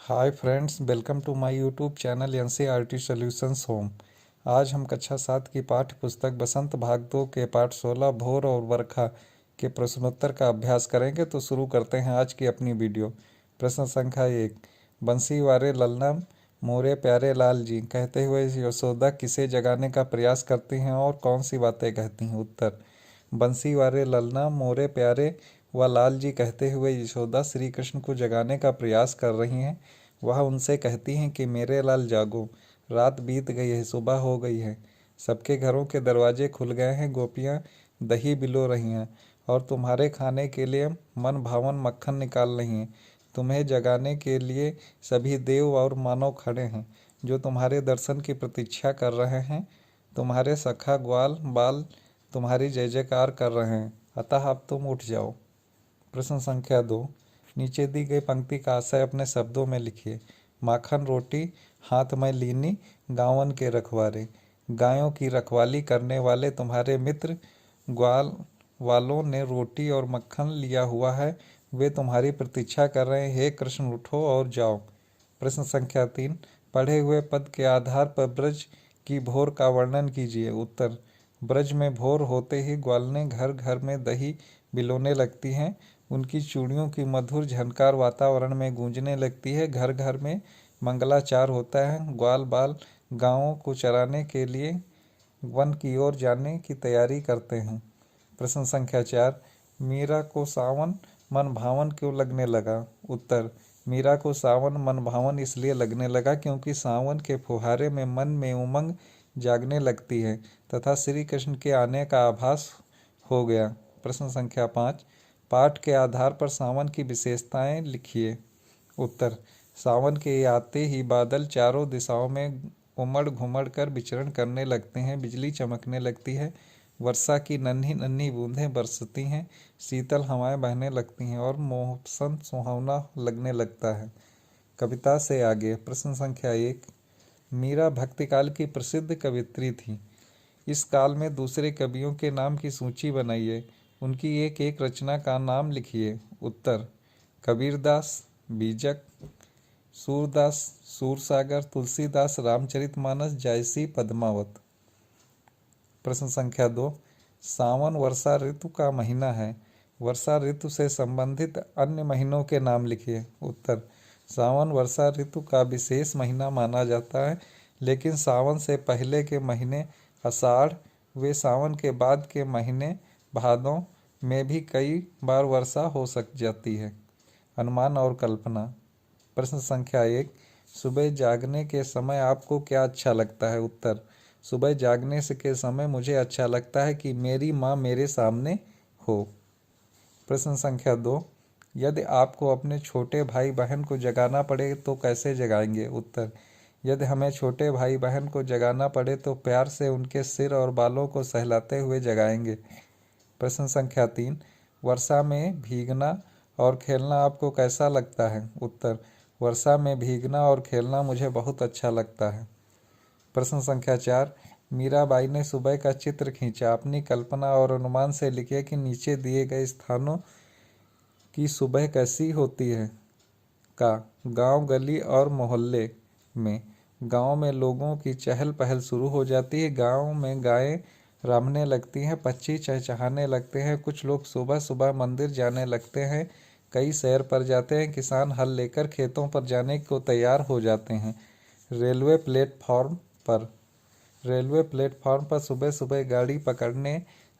Hi friends, welcome to my YouTube channel NCERT solutions home. आज हम कक्षा 7 की पाठ्य पुस्तक बसंत भाग 2 के पाठ 16 भोर और बरखा के प्रश्नोत्तर का अभ्यास करेंगे। तो शुरू करते हैं आज की अपनी वीडियो। प्रश्न संख्या 1। बंसी वारे ललना मोरे प्यारे लाल जी कहते हुए यशोदा किसे जगाने का प्रयास करती हैं और कौन सी बातें कहती हैं? उत्तर। बंसी वारे ललना मोरे प्यारे व लाल जी कहते हुए यशोदा श्री कृष्ण को जगाने का प्रयास कर रही हैं। वह उनसे कहती हैं कि मेरे लाल जागो, रात बीत गई है, सुबह हो गई है, सबके घरों के दरवाजे खुल गए हैं, गोपियाँ दही बिलो रही हैं और तुम्हारे खाने के लिए मन भावन मक्खन निकाल रही हैं। तुम्हें जगाने के लिए सभी देव और मानव खड़े हैं जो तुम्हारे दर्शन की प्रतीक्षा कर रहे हैं। तुम्हारे सखा ग्वाल बाल तुम्हारी जय जयकार कर रहे हैं, अतः अब तुम उठ जाओ। प्रश्न संख्या 2। नीचे दी गई पंक्ति का आशय अपने शब्दों में लिखिए। माखन रोटी हाथ में लीनी गांवन के रखवारे। गायों की रखवाली करने वाले तुम्हारे मित्र ग्वाल वालों ने रोटी और मक्खन लिया हुआ है, वे तुम्हारी प्रतीक्षा कर रहे हैं। हे कृष्ण, उठो और जाओ। प्रश्न संख्या 3। पढ़े हुए पद के आधार पर ब्रज की भोर का वर्णन कीजिए। उत्तर। ब्रज में भोर होते ही ग्वालनें घर घर में दही बिलोने लगती हैं। उनकी चूड़ियों की मधुर झनकार वातावरण में गूंजने लगती है। घर घर में मंगलाचार होता है। ग्वाल बाल गायों को चराने के लिए वन की ओर जाने की तैयारी करते हैं। प्रश्न संख्या 4। मीरा को सावन मन भावन क्यों लगने लगा? उत्तर। मीरा को सावन मन भावन इसलिए लगने लगा क्योंकि सावन के फुहारे में मन में उमंग जागने लगती है तथा श्री कृष्ण के आने का आभास हो गया। प्रश्न संख्या 5। पाठ के आधार पर सावन की विशेषताएं लिखिए। उत्तर। सावन के आते ही बादल चारों दिशाओं में उमड़ घुमड़ कर विचरण करने लगते हैं, बिजली चमकने लगती है, वर्षा की नन्ही नन्ही बूंदें बरसती हैं, शीतल हवाएं बहने लगती हैं और मौसम सुहावना लगने लगता है। कविता से आगे। प्रश्न संख्या 1। मीरा भक्तिकाल की प्रसिद्ध कवित्री थी। इस काल में दूसरे कवियों के नाम की सूची बनाइए। उनकी एक एक रचना का नाम लिखिए। उत्तर। कबीरदास, बीजक, सूरदास, सूरसागर, तुलसीदास, रामचरितमानस, जायसी, पद्मावत। प्रश्न संख्या 2। सावन वर्षा ऋतु का महीना है। वर्षा ऋतु से संबंधित अन्य महीनों के नाम लिखिए। उत्तर। सावन वर्षा ऋतु का विशेष महीना माना जाता है, लेकिन सावन से पहले के महीने आषाढ़ व सावन के बाद के महीने भादों में भी कई बार वर्षा हो सक जाती है। अनुमान और कल्पना। प्रश्न संख्या 1। सुबह जागने के समय आपको क्या अच्छा लगता है? उत्तर। सुबह जागने से के समय मुझे अच्छा लगता है कि मेरी माँ मेरे सामने हो। प्रश्न संख्या 2। यदि आपको अपने छोटे भाई बहन को जगाना पड़े तो कैसे जगाएंगे? उत्तर। यदि हमें छोटे भाई बहन को जगाना पड़े तो प्यार से उनके सिर और बालों को सहलाते हुए जगाएंगे। प्रश्न संख्या 3। वर्षा में भीगना और खेलना आपको कैसा लगता है? उत्तर। वर्षा में भीगना और खेलना मुझे बहुत अच्छा लगता है। प्रश्न संख्या 4। मीराबाई ने सुबह का चित्र खींचा। अपनी कल्पना और अनुमान से लिखिए कि नीचे दिए गए स्थानों की सुबह कैसी होती है। का गांव, गली और मोहल्ले में। गांव में लोगों की चहल पहल शुरू हो जाती है। गांव में गायें रमने लगती हैं, पक्षी चहचहाने लगते हैं, कुछ लोग सुबह सुबह मंदिर जाने लगते हैं, कई सैर पर जाते हैं, किसान हल लेकर खेतों पर जाने को तैयार हो जाते हैं। रेलवे प्लेटफॉर्म पर। रेलवे प्लेटफॉर्म पर सुबह सुबह गाड़ी पकड़ने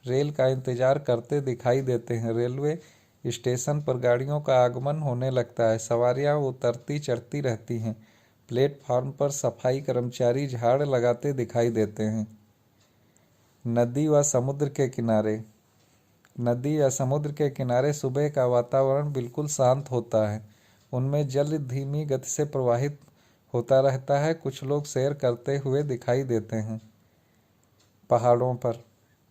रेल का इंतजार करते दिखाई देते हैं। रेलवे स्टेशन पर गाड़ियों का आगमन होने लगता है, सवारियां उतरती चढ़ती रहती हैं। प्लेटफॉर्म पर सफाई कर्मचारी झाड़ लगाते दिखाई देते हैं। नदी व समुद्र के किनारे। नदी या समुद्र के किनारे सुबह का वातावरण बिल्कुल शांत होता है। उनमें जल धीमी गति से प्रवाहित होता रहता है। कुछ लोग सैर करते हुए दिखाई देते हैं। पहाड़ों पर।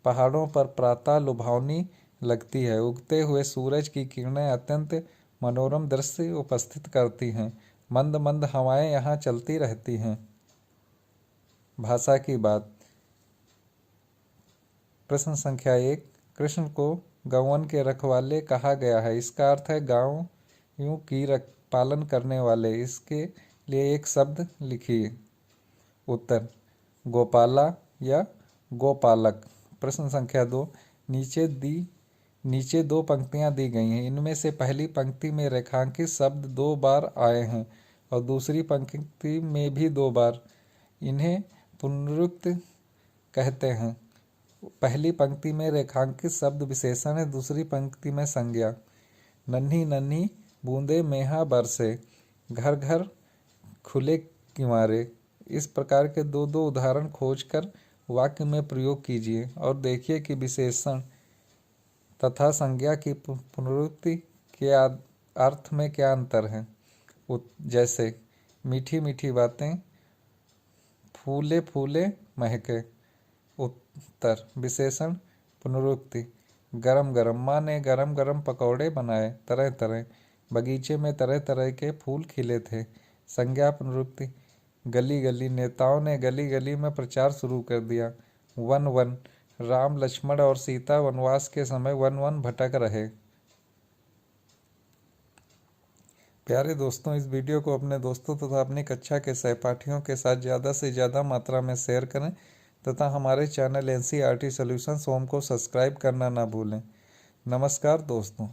पहाड़ों पर प्रातः लुभावनी लगती है। उगते हुए सूरज की किरणें अत्यंत मनोरम दृश्य उपस्थित करती हैं। मंद मंद हवाएं यहाँ चलती रहती हैं। भाषा की बात। प्रश्न संख्या 1। कृष्ण को गौवन के रखवाले कहा गया है। इसका अर्थ है गायों की पालन करने वाले। इसके लिए एक शब्द लिखिए। उत्तर गोपाला या गोपालक। प्रश्न संख्या 2, नीचे दो पंक्तियां दी गई हैं। इनमें से पहली पंक्ति में रेखांकित शब्द 2 बार आए हैं और दूसरी पंक्ति में भी 2 बार। इन्हें पुनरुक्त कहते हैं। पहली पंक्ति में रेखांकित शब्द विशेषण है, दूसरी पंक्ति में संज्ञा। नन्ही नन्ही बूंदे मेहा बरसे, घर घर खुले किवारे। इस प्रकार के दो उदाहरण खोजकर वाक्य में प्रयोग कीजिए और देखिए कि विशेषण तथा संज्ञा की पुनरुक्ति के अर्थ में क्या अंतर है। जैसे मीठी मीठी बातें, फूले फूले महके। उत्तर विशेषण पुनरुक्ति गरम गरम, माँ ने गरम गरम पकौड़े बनाए तरह तरह, बगीचे में तरह तरह के फूल खिले थे। संज्ञा पुनरुक्ति गली गली, नेताओं ने गली गली में प्रचार शुरू कर दिया। वन वन, राम लक्ष्मण और सीता वनवास के समय वन वन भटक रहे। प्यारे दोस्तों, इस वीडियो को अपने दोस्तों तथा अपनी कक्षा के सहपाठियों के साथ ज़्यादा से ज़्यादा मात्रा में शेयर करें तथा हमारे चैनल NCERT सॉल्यूशंस होम को सब्सक्राइब करना ना भूलें। नमस्कार दोस्तों।